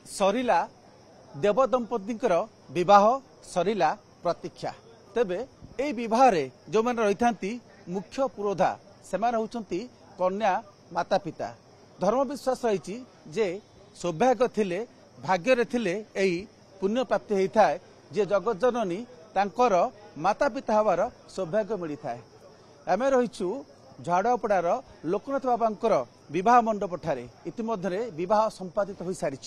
सरिला देवदंपतिर विवाह सरिला प्रतीक्षा तेबे ए विवाह रे जो मैंने रही मुख्य पुरोधा से होती कन्या माता पिता धर्म विश्वास रही जे सौभाग्य थिले भाग्य थिले यही पुण्य प्राप्ति होता है जे जगत जननी तांकर माता पिता हबार सौभाग्य मिलता है। आम रहीचु झाड़पड़ार लोकनाथ बाबांकर विवाह मंडप ठारे इतिमध्य विवाह संपादित हो सारी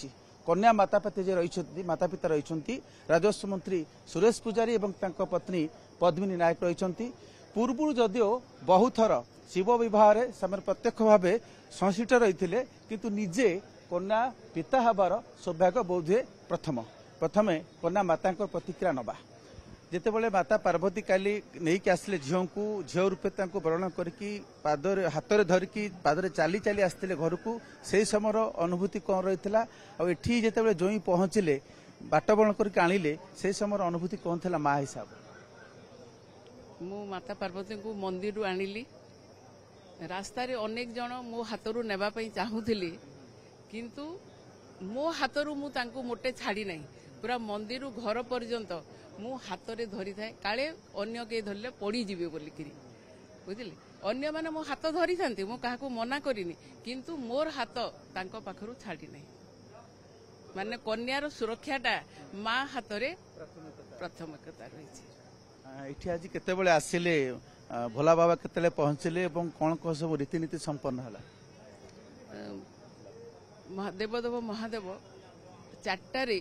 कन्या माता पिता रही राजस्व मंत्री सुरेश पुजारी एवं तांको पत्नी पद्मिनी नायक रही पूर्व जदिओ बहुत थर शिव विवाह प्रत्यक्ष भाव संश्लिष्ट रही किंतु निजे कन्या पिता हबार सौभाग्य बोधे प्रथमे कन्या माता प्रतिक्रिया नवा जितेबाला माता पार्वती काली नहीं आसले झील को झील रूपे वर्ण करके हाथ में धरिकी पादरे चली चली आसते घर को से समय अनुभूति कौन रही है जिते जो पहुंचले बाट बण करके आणिले से समय अनुभूति कौन थी माँ हिसाब मु माता पार्वती को मंदिर आनिली रास्ता रे अनेक जन मो हाथरू नेबा पई चाहूथिले किंतु मो हाथरू मु तांको मोटे छाड़ी नहीं पूरा मंदिर घर पर्यंत मु हाथ रे धरी थाए काले अन्य के धरले पड़ी जीवे बोलिकिरी बुझिले अन्य माने मो हाथ धरी थांती मु काहाको मना करिनी किंतु मोर हाथ तांको पाखरु छाड़ी नहीं माने कन्यार सुरक्षाटा माँ हाथ रे प्राथमिकता रही एठी आज केते बेले आसिले भोला बाबा केते पहुंचले एवं कौन कौन सब रीतिनीति संपन्न हला देवदेव महादेव 4टारे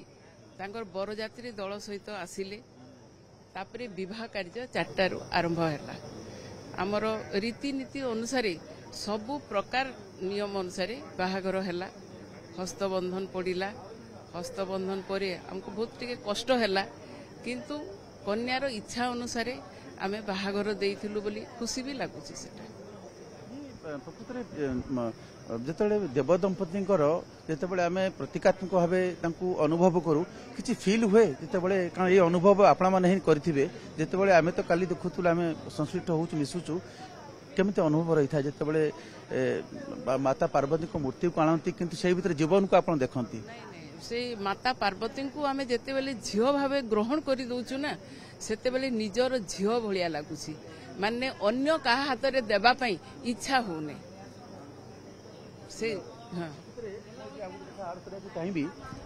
तांकर बरजात्री दल सहित आसिले तापरे विवाह कार्य 4टारू आरंभ हैला आमर रीतिनीति अनुसार सबु प्रकार नियम अनुसार बाहागर हैला हस्तबंधन पड़िला हस्तबंधन परे हमको बहुत टिके कष्ट हैला किंतु कन्यार इच्छा अनुसार आमे बाहागर देइथिलु बोली खुशी भी लागुची सेटा जिते देवदंपति जिते आम प्रतीकात्मक भाव अनुभव करूँ कि फिल हुए जिते कारण ये अनुभव आपण मैंने करेंगे जिते आम तो काली देखुल आम संश्लिष्ट हो मिशुचु केमी अनुभव रही था जिते माता पार्वती को मूर्ति को आणती किंतु से भीतर जीवन को आप देखती से माता पार्वती को आम जिते बड़े झील भाव ग्रहण कर दौचु ना से निजर झील भाया लगुच माने अन्य का हाथ में देवाई इच्छा होने से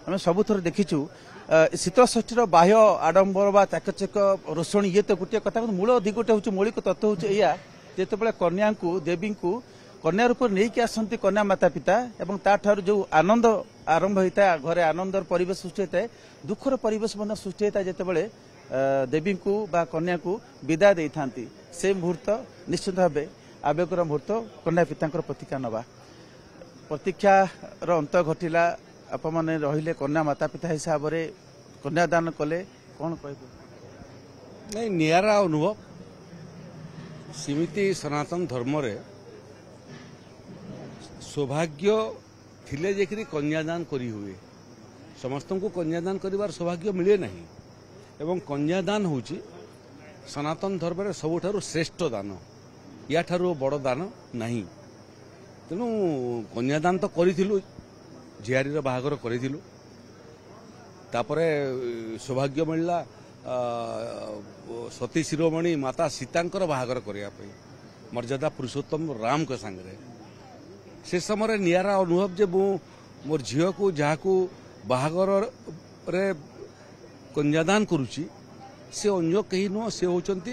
आम सबुथर देखीचु शीतल षष्ठी बाह्य आडंबर बा चाकचक रोषणी ये तो गोटे कथा मूल दि गोटे हूँ मौलिक तत्व हूँ या जिते कन्या को देवी को कन्या रूप नहीं आसती कन्या माता पिता एवं ताठार जो आनंद आरंभ होता है घरे आनंदर परिवेश सृष्टि होता है दुखर परिवेश सृष्टि होता है जिते देवी को बा कन्या को विदाय दे था से मुहूर्त निश्चित भाव आवेगर मुहूर्त कन्या पिता प्रतिक्रिया नवा प्रतीक्षार अंत घटिला आप मैंने रहिले कन्या माता पिता हिसाब से कन्यादान कले कौन कह नहीं नियारा अनुभव सीमिति सनातन धर्म रे सौभाग्य थिले जेकरी कन्यादान करी हुए समस्त को कन्यादान करिवार सौभाग्य मिले नहीं एवं कन्यादान होची सनातन धर्म रे सबुठारु श्रेष्ठ दान या ठारु बड़ दान नहीं तेणु कन्यादान तो करिथिलु झियारी बाहागर करिथिलु तापरे सौभाग्य मिलला सती शिरोमणि माता सीतांकर बाहागर करिया पई मर्यादा पुरुषोत्तम राम के संगे से समय नियारा अनुभव जे मोर झील को जहाँ को बाहागर रे कन्यादान करुची से अन्य कहीं नुह से होचंती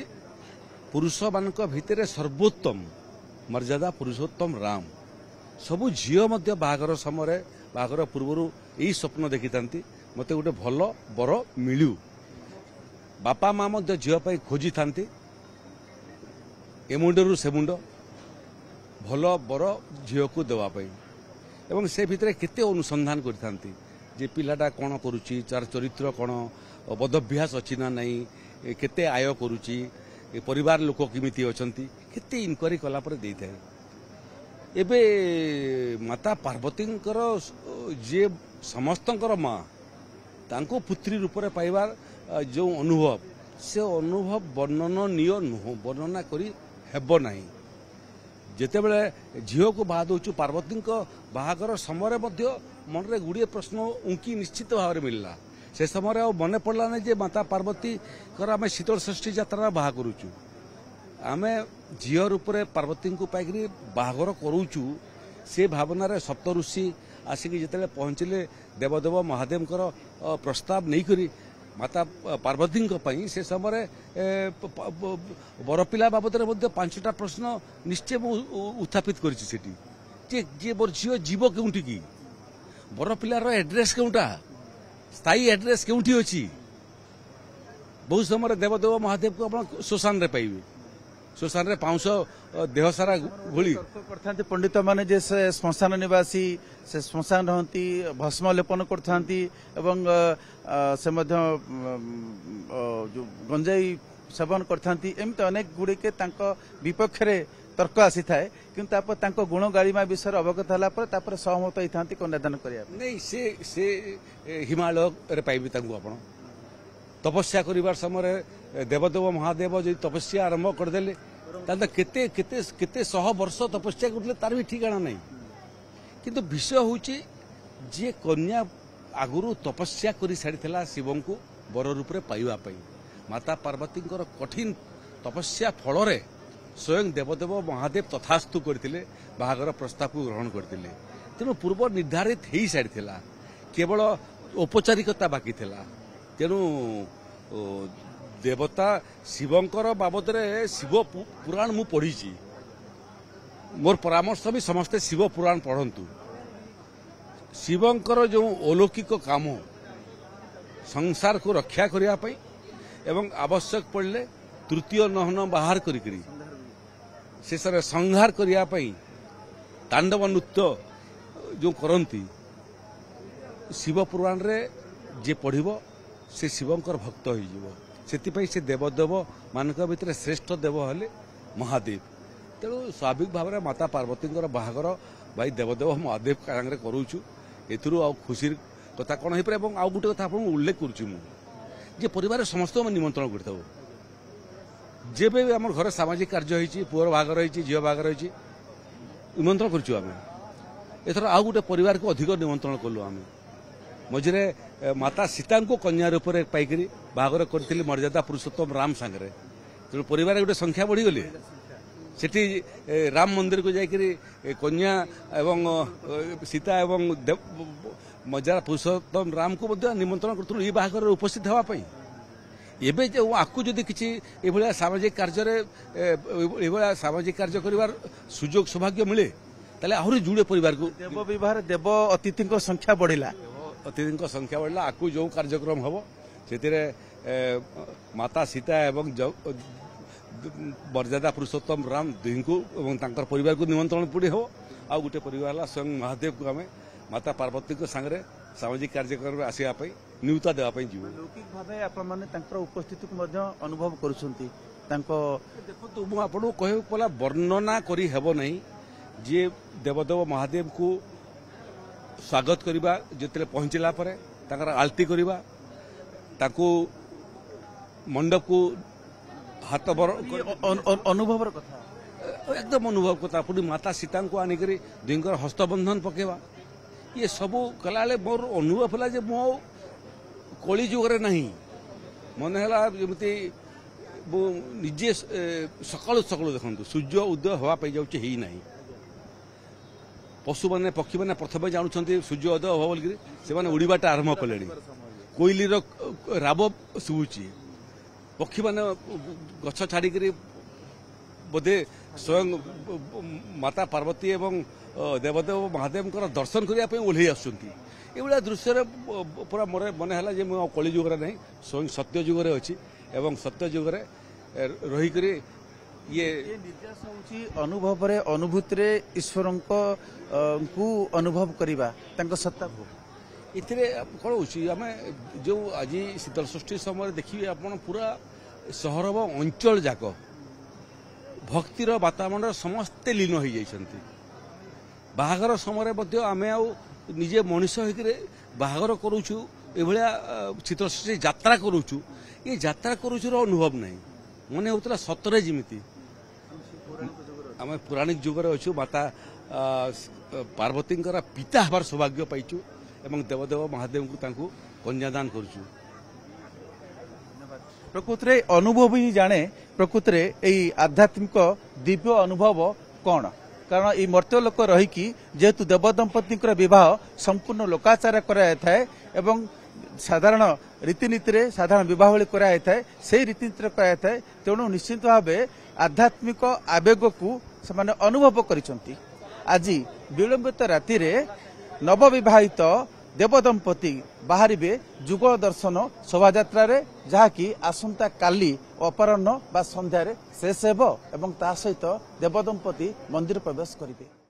पुरुष मान भितर सर्वोत्तम मर्यादा पुरुषोत्तम राम सबु झील मध्य बाहागर समय बाहागर पूर्वर यही स्वप्न देखी था मत गोटे भल बर मिलू बापा माँ मध्य झील पाई खोजी था ए मुंडरू से मुंड भल बर झील को देवाई एवं से भितर केते अनुसंधान करथांती जे पिलाटा कौन करुची तार चरित्र कौन बदभ्यास अच्छी ना नहीं केते आय करुची परिवार लोक किमिति अछंती केते इनक्वारी कला पर देई थाए एबे माता पार्वतींकर जे समस्तंकर माँ तांको पुत्री रूप में पाइबार जो अनुभव से अनुभव वर्णनीय नुह वर्णना करी हेब नहीं जेतेबेले झील को बाहा दौचु पार्वती बाहागर समय मनरे गुड़िए प्रश्न उंकी निश्चित भाव में मिलला से समय मन पड़ा ना जे माता पार्वती आम शीतल षष्ठी यात्रा बाहा करुचु आम झील रूप में पार्वती को पाइक बाहागर करुचु से भावनार सप्त ऋषि आसिक जिते पहुंचले देवदेव महादेव प्रस्ताव नहीं करी माता पार्वती से समय बरपिला बाबद 5टा प्रश्न निश्चय उत्थापित कर मोर झील जीव केउठी की बरपिलार एड्रेस केउटा स्थायी एड्रेस केउठी अछि बहुत समय देवदेव महादेव को आप श्मशान रे पाइबे श्मशान रे पाउंस देह सारा गोली करथांती पंडित माने जे से श्मशान निवासी से श्मशान रहंती भस्म लेपन करथांती एवं से मध्य जो गंजाई सेवन करथांती एमते अनेक गुडी के तांको विपक्ष रे तर्क आसी थाए किंतु आप तांको गुण गालिमा विषय अवगत हला पर तापर सहमत होइथांती कन्यादान करिया नहीं से हिमालय रे पाइबे तांको आपण तपस्या करिवार समय देवदेव महादेव जो तपस्या आरंभ करदेले ताले केते केते केते 100 वर्ष तपस्या करले तार भी ठिकाना नहीं किंतु विषय होची जे कन्या आगुरु तपस्या करी सारिथला शिवं को बर रूप रे पाइबा पई माता पार्वती कठिन तपस्या फल रे स्वयं देवदेव महादेव तथास्तु करथिले बाहागर प्रस्ताव को ग्रहण करथिले तेणु पूर्व निर्धारित ही सारिथला केवल औपचारिकता बाकी थिला तेणु देवता शिवंकर बाबद शिव पुराण मु पढ़ी मोर परामर्श भी समस्ते शिव पुराण पढ़ंतु शिवंकर जो अलौकिक काम संसार को रक्षा करिया पई एवं आवश्यक पड़ले तृतीय नहन बाहर करी शेष संहार करिया पई तांडव नृत्य जो करंती शिव पुराण रे जे पढ़िबो से शिवंकर भक्त हो से देवदेव मान भीतर श्रेष्ठ देव हेले महादेव तेणु स्वाभाविक भाव में माता पार्वती बाहागर भाई देवदेव महादेव सागर करूचु एथुरु आ खुशी कथा कौन हो पारे आउ गोटे कथा आपको उल्लेख करुँ परिवार समस्त निमंत्रण करता जेबे आम घर सामाजिक कार्य होती पुअर बाहागर होती झील बाहागर होती निमंत्रण करुँ आम एथर आउ गोटे परिवार को अधिक निमंत्रण कलु आम मझे माता सीता को कन्या रूप में पाइक बाहागर करी मर्यादा पुरुषोत्तम राम सागर तेणु परिवार गोटे संख्या बढ़ीगली सेठी राम मंदिर को जाकर कन्या एवं सीता एवं मर्यादा पुरुषोत्तम राम को निमंत्रण करूँ ये बाहागर उपस्थित होगापाई एवं जो आपको जदि किसी ये सामाजिक कार्य सामाजिक कार्य कर सुजोग सौभाग्य मिले ताले आहरी जुड़े परिवार को देव विवाह देव अतिथि संख्या बढ़िला अतिथि संख्या बढ़ला आपको जो कार्यक्रम हम से माता सीता एवं मर्यादा पुरुषोत्तम राम दुई को परिवार को निमंत्रण पड़ी हो आ गोटे परिवार स्वयं महादेव को आम माता पार्वती को सांगे सामाजिक कार्यक्रम आसवाई न्यूता देवाई जीव लौकिक भाव आप उपस्थिति को अनुभव करुँच देखो मुझे कह वर्णना करी हेब नहीं जे देवदेव महादेव को स्वागत करवा जिते पहुंचला पर आलती करवा ताकू मंडप को हाथ बर अनुभव कथा एकदम अनुभव कथा पुणी माता सीता को आनिक दुईकर हस्तबंधन पकेवा ये सब कला मोर अनुभव है मो कली जुगे ना मन है जमी निजे सकालू सकालू देखु सूर्य उदय हवा पाई जाऊँ ही ना पशु मैंने पक्षी मैंने प्रथम जानुंट सूर्य उदय हम बोल से उड़ाटा आरंभ कले कोईली राब शुभुची पक्षी मैंने गछ छाड़िक बोधे स्वयं माता पार्वती एवं देवदेव महादेव दर्शन करने ओह्लई आसुँच दृश्य पूरा मोर मन है मुझे कली जुगरे ना स्वयं सत्य जुगरे अच्छी एवं सत्य जुगरे रहीक ये निर्देश होची अनुभव रे अनुभूति रे ईश्वर को अनुभव करवा सत्ता को इतने कौन होम जो आज शीतल षष्ठी समय देखिए आप पूरा सहर अंचल जाक भक्तिर वातावरण समस्ते लीन हो जाती बाहागर समय आम आजे मनीष होकर बाहागर करूँ एभलिया शीतल षष्ठी यात्रा करूँ ये यात्रा करूँ अनुभव नहीं मन होता सतरे जमीती आम पौराणिक जुगर अच्छु माता पार्वतींकर पिता हबार सौभाग्य पाइचु एवं देवदेव महादेव को कन्यादान करूँ। प्रकृत रे अनुभव ही जाने प्रकृत रे एई आध्यात्मिक दिव्य अनुभव कौन कारण ये मर्त्य लोक रहीकि जेहेतु देवदंपति विवाह संपूर्ण लोकाचार कराए एवं साधारण रीतिनीति रे साधारण विवाह भली कराए से रीतिनीति कराए तेणु निश्चित भाव आध्यात्मिक आवेग को से अनुभव करिसंती। आज विलंबित राति रे नवविवाहित देवदंपति बाहरिबे जुगल दर्शन शोभायात्रा रे जहाँकि आसंता काली अपराह्न बा संध्यारे शेष हेब एवं ता सहित देवदंपति मंदिर प्रवेश करिवे।